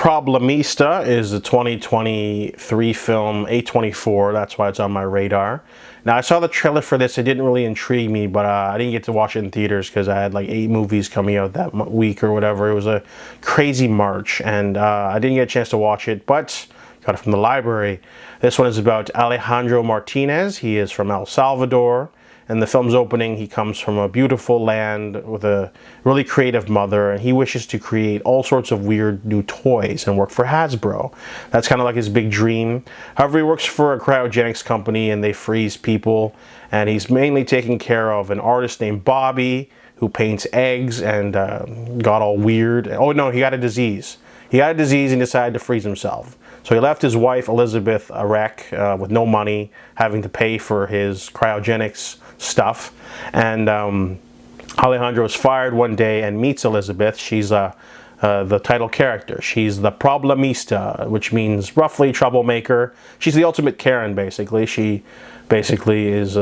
Problemista is a 2023 film, A24, that's why it's on my radar. Now, I saw the trailer for this, it didn't really intrigue me, but I didn't get to watch it in theaters because I had like 8 movies coming out that week or whatever. It was a crazy March, and I didn't get a chance to watch it, but got it from the library. This one is about Alejandro Martinez. He is from El Salvador. And the film's opening, he comes from a beautiful land with a really creative mother, and he wishes to create all sorts of weird new toys and work for Hasbro. That's kind of like his big dream. However, he works for a cryogenics company and they freeze people, and he's mainly taking care of an artist named Bobby who paints eggs and got all weird. Oh no, he got a disease. He got a disease and decided to freeze himself. So he left his wife, Elizabeth, a wreck with no money, having to pay for his cryogenics stuff. And Alejandro is fired one day and meets Elizabeth. She's the title character. She's the Problemista, which means roughly troublemaker. She's the ultimate Karen, basically. She basically is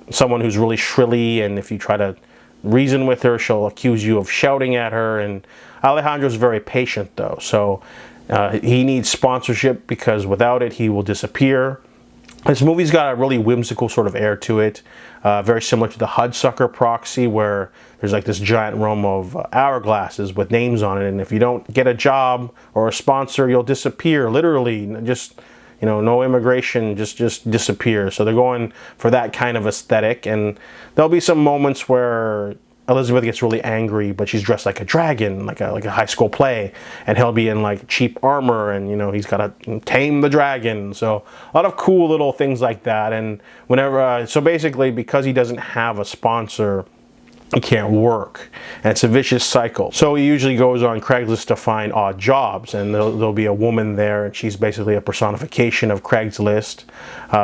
someone who's really shrilly, and if you try to reason with her, she'll accuse you of shouting at her. And Alejandro's very patient, though, so he needs sponsorship because without it, he will disappear. This movie's got a really whimsical sort of air to it, very similar to the Hudsucker Proxy, where there's like this giant room of hourglasses with names on it, and if you don't get a job or a sponsor, you'll disappear, literally. Just, you know, no immigration, just disappear. So they're going for that kind of aesthetic, and there'll be some moments where Elizabeth gets really angry, but she's dressed like a dragon, like a high school play, and he'll be in like cheap armor, and you know he's got to tame the dragon. So a lot of cool little things like that. And whenever, so basically, because he doesn't have a sponsor, he can't work, and it's a vicious cycle. So he usually goes on Craigslist to find odd jobs, and there'll be a woman there, and she's basically a personification of Craigslist.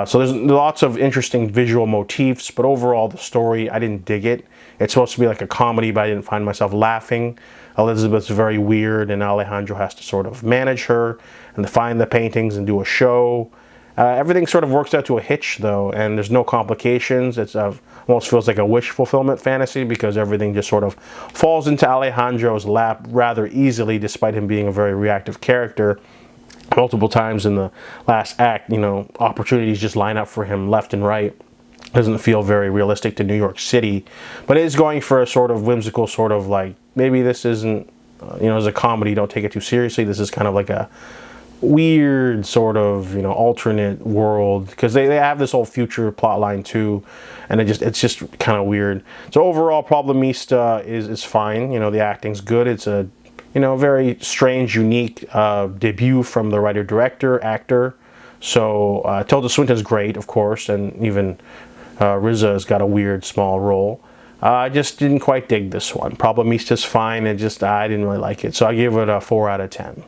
So there's lots of interesting visual motifs, but overall the story, I didn't dig it. It's supposed to be like a comedy, but I didn't find myself laughing. Elizabeth's very weird, and Alejandro has to sort of manage her and to find the paintings and do a show. Everything sort of works out to a hitch, though, and there's no complications. It's almost feels like a wish fulfillment fantasy because everything just sort of falls into Alejandro's lap rather easily, despite him being a very reactive character. Multiple times in the last act, you know, opportunities just line up for him left and right. Doesn't feel very realistic to New York City, but it is going for a sort of whimsical sort of like, maybe this isn't, you know, as a comedy, don't take it too seriously. This is kind of like a weird sort of, you know, alternate world, because they have this whole future plot line too, and it's just kind of weird. So overall, Problemista is fine. You know, the acting's good. It's a, you know, very strange, unique debut from the writer-director, actor. So Tilda Swinton's great, of course, and even RZA's got a weird small role. I just didn't quite dig this one. Problemista's fine, and just I didn't really like it. So I give it a 4 out of 10.